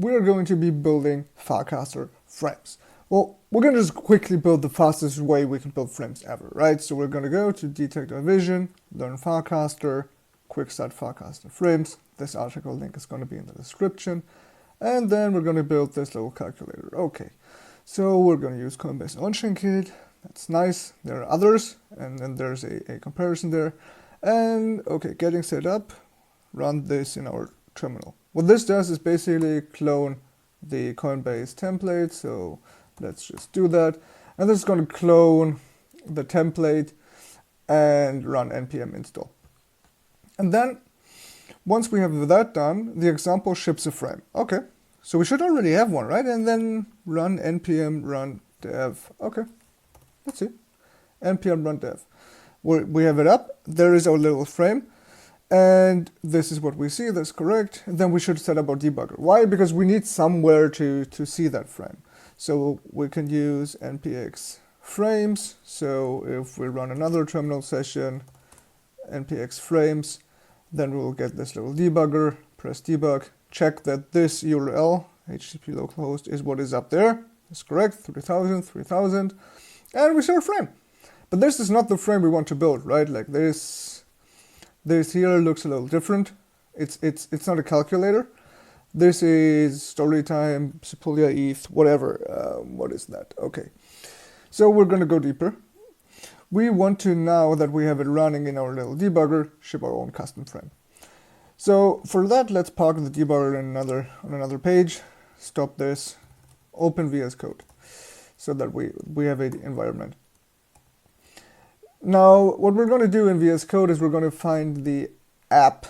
we're going to be building Farcaster frames. Well, we're going to just quickly build the fastest way we can build frames ever, right? So we're going to go to dTech.vision, learn Farcaster, Quickstart Farcaster Frames. This article link is going to be in the description. And then we're going to build this little calculator. Okay, so we're going to use Coinbase On-Chain Kit. That's nice. There are others, and then there's a comparison there. And okay, getting set up, run this in our terminal. What this does is basically clone the Coinbase template. So let's just do that. And this is going to clone the template and run npm install. And then once we have that done, the example ships a frame. Okay, so we should already have one, right? And then run npm run dev. Okay, let's see. npm run dev. We have it up. There is our little frame. And this is what we see. That's correct. And then we should set up our debugger. Why? Because we need somewhere to see that frame. So we can use npx frames. So if we run another terminal session, npx frames, then we'll get this little debugger, press debug, check that this URL, HTTP localhost, is what is up there. That's correct, 3000, 3000, and we see our frame. But this is not the frame we want to build, right? Like this here looks a little different. It's not a calculator. This is story time, Sepulia ETH, whatever. What is that? Okay. So we're going to go deeper. We want to, now that we have it running in our little debugger, ship our own custom frame. So for that, let's park the debugger on another page, stop this, open VS Code, so that we have an environment. Now, what we're going to do in VS Code is we're going to find the app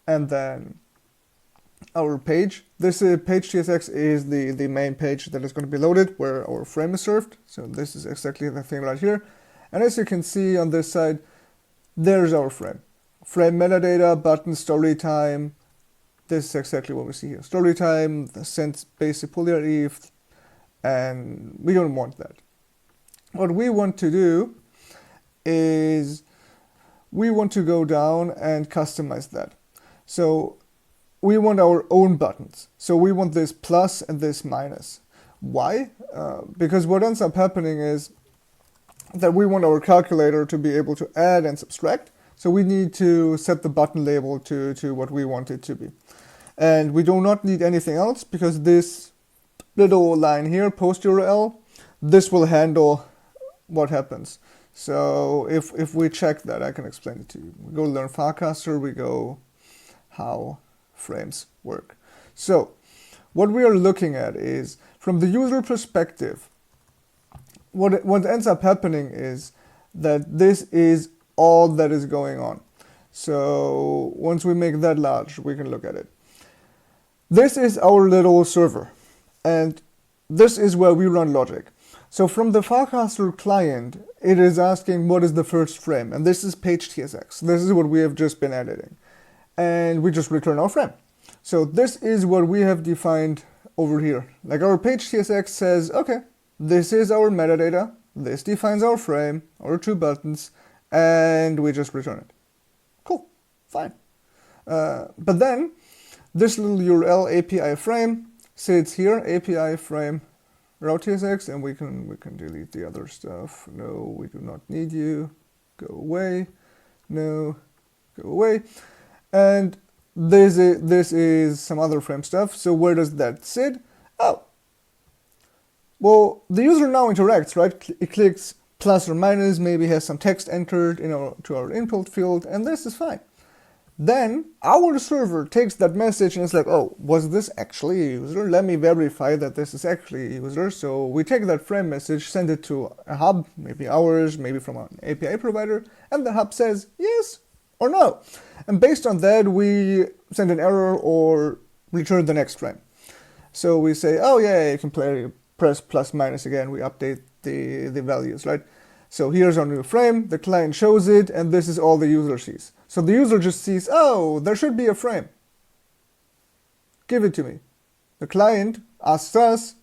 and then our page. This page TSX is the main page that is going to be loaded where our frame is served. So this is exactly the thing right here. And as you can see on this side, there's our frame. Frame metadata, button, story time. This is exactly what we see here. Story time, the send base Sepulia ETH, and we don't want that. What we want to do is we want to go down and customize that. So we want our own buttons. So we want this plus and this minus. Why? Because what ends up happening is that we want our calculator to be able to add and subtract. So we need to set the button label to what we want it to be. And we do not need anything else because this little line here, post URL, this will handle what happens. So if we check that, I can explain it to you. We go learn Farcaster, we go how frames work. So what we are looking at is from the user perspective, what ends up happening is that this is all that is going on. So once we make that large, we can look at it. This is our little server, and this is where we run logic. So from the Farcaster client, it is asking what is the first frame, and this is page TSX. This is what we have just been editing, and we just return our frame. So this is what we have defined over here. Like our page TSX says, okay, this is our metadata, this defines our frame, our two buttons, and we just return it. Cool, fine. But then this little URL API frame sits here, API frame route TSX, and we can delete the other stuff. No, we do not need you. Go away. No, go away. And this is some other frame stuff. So where does that sit? Oh, well, the user now interacts, right? It clicks plus or minus, maybe has some text entered to our input field, and this is fine. Then our server takes that message and it's like, oh, was this actually a user? Let me verify that this is actually a user. So we take that frame message, send it to a hub, maybe ours, maybe from an API provider, and the hub says yes or no. And based on that, we send an error or return the next frame. So we say, oh yeah, you can press plus minus again, we update the values, right? So here's our new frame, the client shows it, and this is all the user sees. So the user just sees, oh, there should be a frame. Give it to me. The client asks us,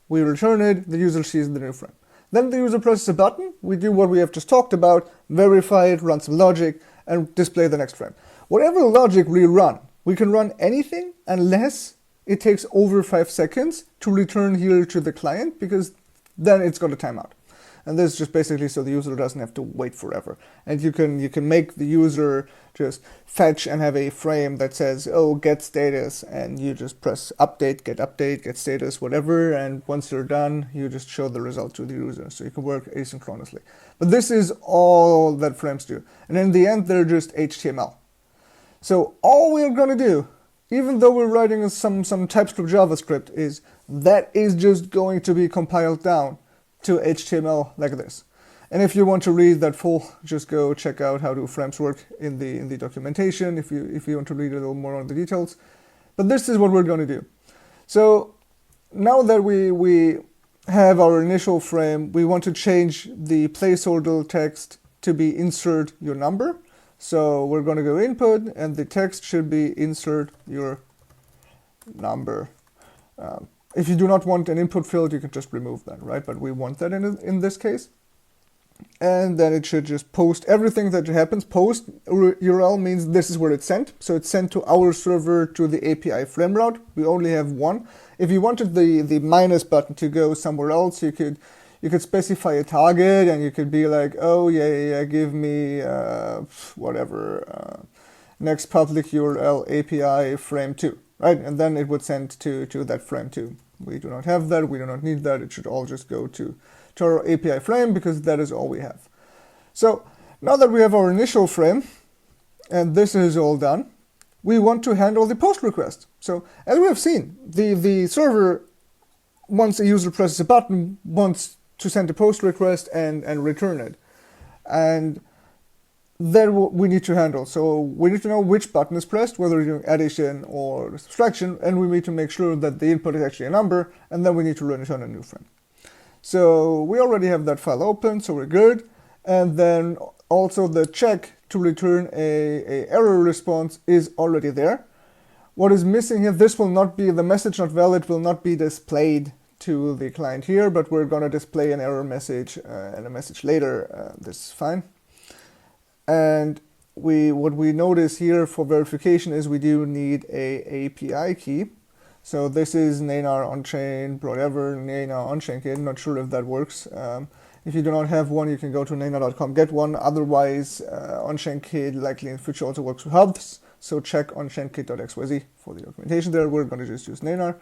we return it, the user sees the new frame. Then the user presses a button, we do what we have just talked about, verify it, run some logic, and display the next frame. Whatever logic we run, we can run anything unless it takes over 5 seconds to return here to the client, because then it's got a timeout. And this is just basically so the user doesn't have to wait forever. And you can make the user just fetch and have a frame that says, oh, get status, and you just press update, get status, whatever, and once you're done, you just show the result to the user. So you can work asynchronously. But this is all that frames do. And in the end, they're just HTML. So all we're going to do, even though we're writing some TypeScript JavaScript, is that is just going to be compiled down to HTML like this. And if you want to read that full, just go check out how do frames work in the documentation if you want to read a little more on the details. But this is what we're going to do. So now that we have our initial frame, we want to change the placeholder text to be insert your number. So we're going to go input, and the text should be insert your number. If you do not want an input field, you can just remove that, right? But we want that in this case. And then it should just post everything that happens. Post URL means this is where it's sent. So it's sent to our server to the API frame route. We only have one. If you wanted the minus button to go somewhere else, you could specify a target, and you could be like, oh yeah, give me whatever, next public URL API frame 2. Right, and then it would send to that frame 2. We do not have that, we do not need that, it should all just go to our API frame, because that is all we have. So now that we have our initial frame, and this is all done, we want to handle the post request. So as we have seen, the server, once a user presses a button, wants to send a post request and return it. And that we need to handle. So we need to know which button is pressed, whether you're doing addition or subtraction, and we need to make sure that the input is actually a number, and then we need to return a new frame. So we already have that file open, so we're good. And then also the check to return a error response is already there. What is missing here, this will not be, the message not valid will not be displayed to the client here, but we're going to display an error message and a message later. This is fine. And what we notice here for verification is we do need a API key. So this is Neinar on-chain, whatever, Neinar on-chain key. I'm not sure if that works. If you do not have one, you can go to neinar.com, get one. Otherwise, on-chain key likely in the future also works with hubs. So check onchainkit.xyz for the documentation there. We're going to just use Neinar.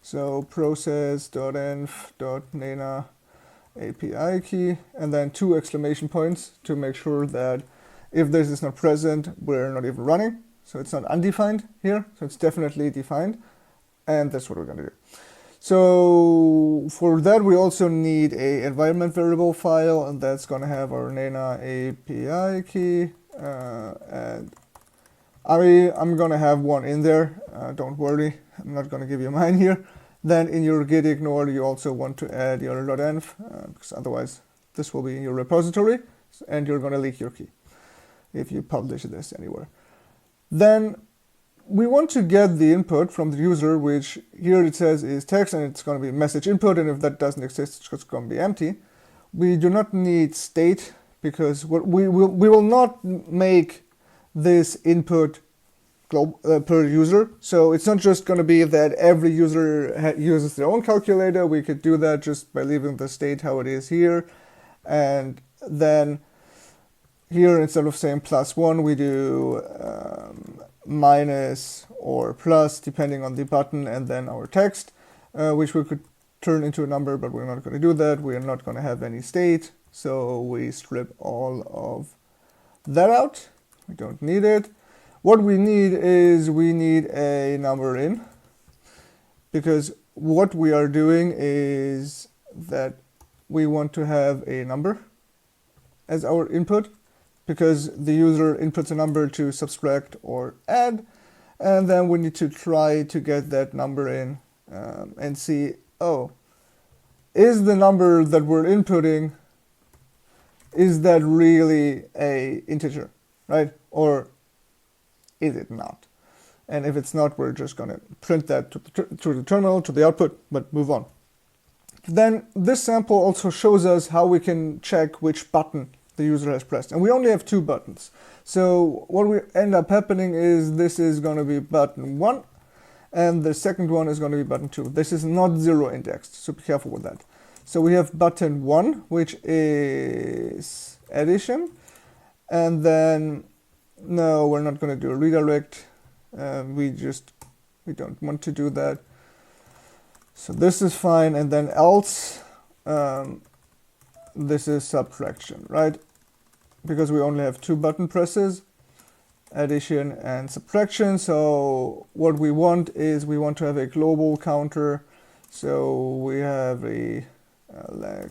So process.env.neinar API key, and then 2 exclamation points to make sure that if this is not present, we're not even running. So it's not undefined here, so it's definitely defined. And that's what we're going to do. So for that, we also need a environment variable file, and that's going to have our Neinar API key. And I'm going to have one in there. Don't worry, I'm not going to give you mine here. Then in your git ignore, you also want to add your .env, because otherwise this will be in your repository, and you're going to leak your key if you publish this anywhere. Then we want to get the input from the user, which here it says is text, and it's going to be message input, and if that doesn't exist, it's just going to be empty. We do not need state, because we will not make this input per user. So it's not just going to be that every user uses their own calculator. We could do that just by leaving the state how it is here, and then here, instead of saying +1, we do minus or plus, depending on the button, and then our text, which we could turn into a number, but we're not going to do that. We are not going to have any state, so we strip all of that out. We don't need it. What we need is we need a number in, because what we are doing is that we want to have a number as our input, because the user inputs a number to subtract or add, and then we need to try to get that number in and see, oh, is the number that we're inputting, is that really a integer, right? Or is it not? And if it's not, we're just going to print that to the terminal, to the output, but move on. Then this sample also shows us how we can check which button the user has pressed, and we only have 2 buttons. So what we end up happening is this is going to be button 1, and the second one is going to be button 2. This is not 0 indexed, so be careful with that. So we have button 1, which is addition, and then no, we're not going to do a redirect. We don't want to do that. So this is fine, and then else, this is subtraction, right? Because we only have 2 button presses, addition and subtraction. So what we want is we want to have a global counter. So we have a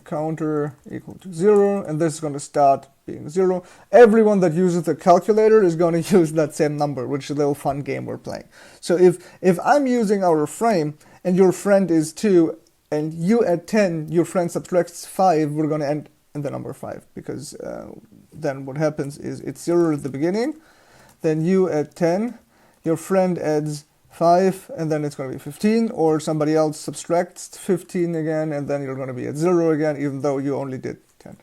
counter equal to 0, and this is going to start being 0. Everyone that uses the calculator is going to use that same number, which is a little fun game we're playing. So if I'm using our frame and your friend is 2 and you add 10, your friend subtracts 5, we're going to end in the number 5, because then what happens is it's 0 at the beginning, then you add 10, your friend adds 5, and then it's going to be 15, or somebody else subtracts 15 again, and then you're going to be at 0 again, even though you only did 10.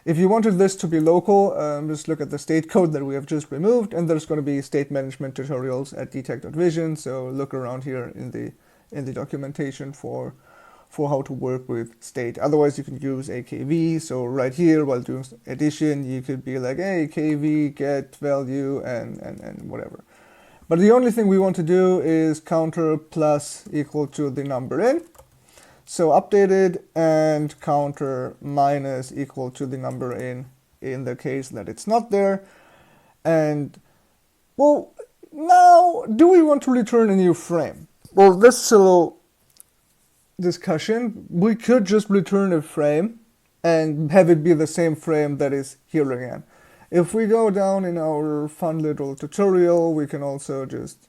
If you wanted this to be local, just look at the state code that we have just removed, and there's going to be state management tutorials at dTech.vision, so look around here in the documentation for how to work with state. Otherwise, you can use a KV. So right here, while doing addition, you could be like, hey, KV, get value, and whatever. But the only thing we want to do is counter plus equal to the number in. So updated, and counter minus equal to the number in the case that it's not there. And, well, now, do we want to return a new frame? Well, this is a little discussion. We could just return a frame and have it be the same frame that is here again. If we go down in our fun little tutorial, we can also just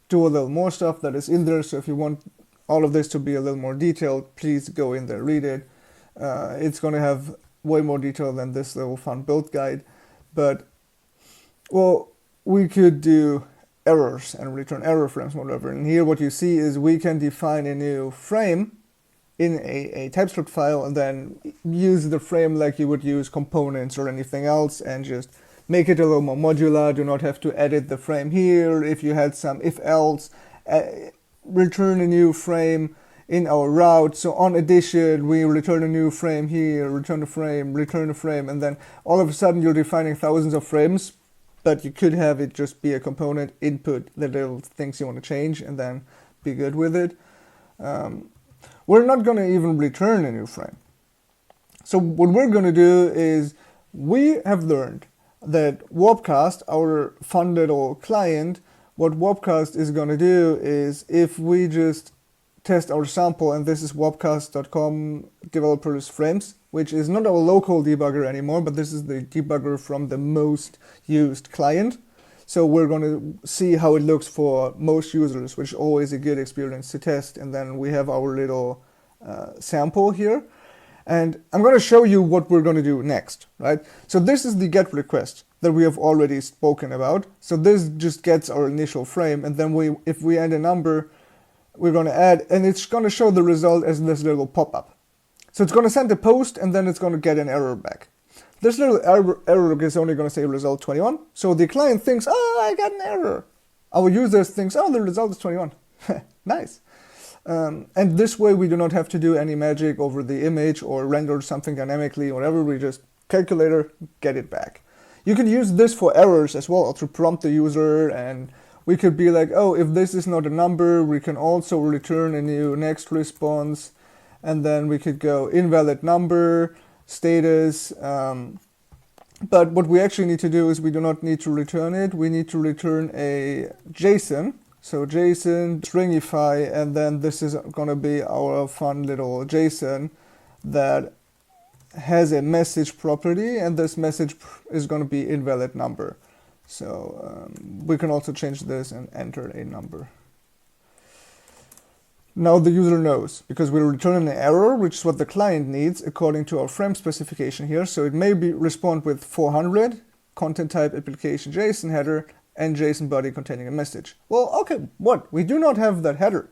do a little more stuff that is in there. So if you want all of this to be a little more detailed, please go in there, read it. It's going to have way more detail than this little fun build guide. But, well, we could do errors and return error frames, whatever. And here what you see is we can define a new frame in a TypeScript file, and then use the frame like you would use components or anything else, and just make it a little more modular. Do not have to edit the frame here. If you had some if-else, return a new frame in our route. So on addition, we return a new frame here, return a frame, and then all of a sudden you're defining thousands of frames, but you could have it just be a component, input the little things you want to change, and then be good with it. We're not going to even return a new frame. So what we're going to do is, we have learned that Warpcast, our fun little client, what Warpcast is going to do is, if we just test our sample, and this is warpcast.com developers frames, which is not our local debugger anymore, but this is the debugger from the most used client. So we're going to see how it looks for most users, which is always a good experience to test. And then we have our little sample here. And I'm going to show you what we're going to do next, right? So this is the get request that we have already spoken about. So this just gets our initial frame. And then if we add a number, we're going to add, and it's going to show the result as this little pop-up. So it's going to send a post, and then it's going to get an error back. This little error is only going to say result 21. So the client thinks, oh, I got an error. Our users thinks, oh, the result is 21. Nice. And this way we do not have to do any magic over the image or render something dynamically or whatever. We just calculator, get it back. You can use this for errors as well, to prompt the user, and we could be like, oh, if this is not a number, we can also return a new next response, and then we could go invalid number, status, but what we actually need to do is we do not need to return it. We need to return a JSON. So JSON, stringify, and then this is going to be our fun little JSON that has a message property, and this message is going to be invalid number. So we can also change this and enter a number. Now the user knows, because we're returning an error, which is what the client needs according to our frame specification here. So it may respond with 400, content type application JSON header, and JSON body containing a message. Well, okay, what? We do not have that header.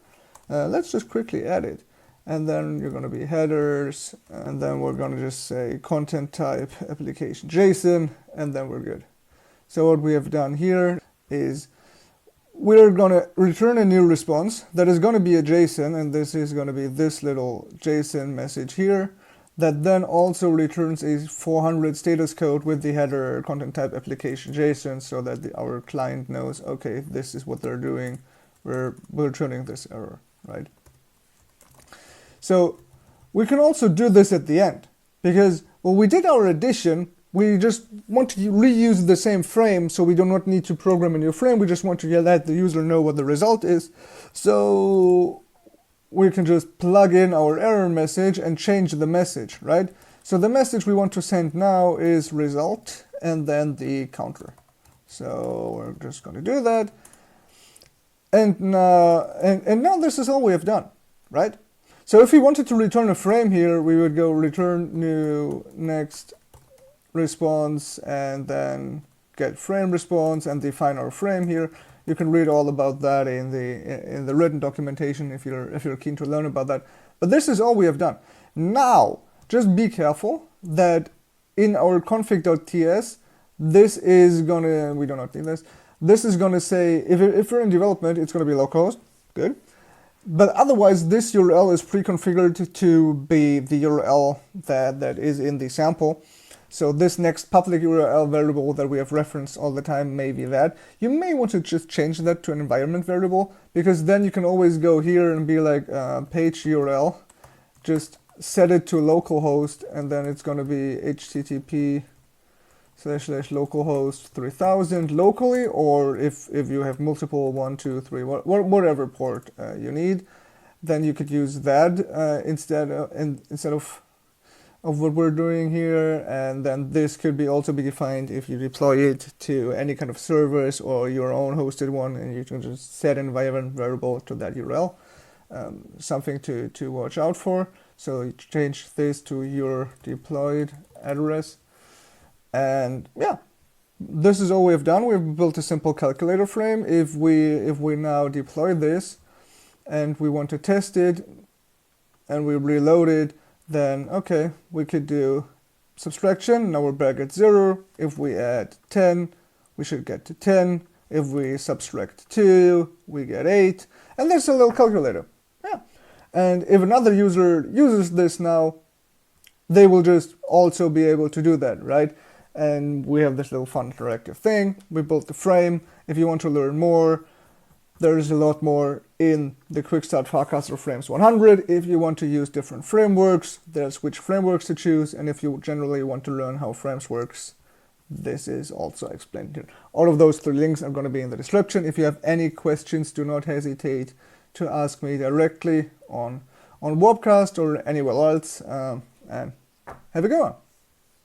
Let's just quickly add it. And then you're going to be headers, and then we're going to just say content type application JSON, and then we're good. So what we have done here is we're going to return a new response that is going to be a JSON, and this is going to be this little JSON message here that then also returns a 400 status code with the header content type application JSON, so that our client knows, okay, this is what they're doing. We're returning this error, right? So we can also do this at the end, because when we did our addition, we just want to reuse the same frame, so we do not need to program a new frame. We just want to let the user know what the result is. So we can just plug in our error message and change the message, right? So the message we want to send now is result and then the counter. So we're just going to do that. And now this is all we have done, right? So if we wanted to return a frame here, we would go return new next response and then get frame response and define our frame here. You can read all about that in the written documentation if you're keen to learn about that. But this is all we have done. Now, just be careful that in our config.ts, this is gonna, we do not need this. This is gonna say, if you're in development, it's gonna be localhost, good. But otherwise, this URL is pre-configured to be the URL that is in the sample. So this next public URL variable that we have referenced all the time may be that. You may want to just change that to an environment variable, because then you can always go here and be like page URL, just set it to localhost, and then it's going to be http://localhost 3000 locally, or if you have multiple 1, 2, 3, whatever port you need, then you could use that instead of what we're doing here. And then this could be also be defined if you deploy it to any kind of servers or your own hosted one, and you can just set an environment variable to that URL. Something to watch out for. So you change this to your deployed address. And yeah, this is all we've done. We've built a simple calculator frame. If we now deploy this and we want to test it and we reload it, then okay, we could do subtraction. Now we're back at 0. If we add 10, we should get to 10. If we subtract 2, we get 8. And there's a little calculator. Yeah. And if another user uses this now, they will just also be able to do that, right? And we have this little fun interactive thing. We built the frame. If you want to learn more, there's a lot more in the Quickstart Farcaster Frames 100. If you want to use different frameworks, there's which frameworks to choose. And if you generally want to learn how Frames works, this is also explained here. All of those 3 links are going to be in the description. If you have any questions, do not hesitate to ask me directly on Warpcast or anywhere else. And have a good one.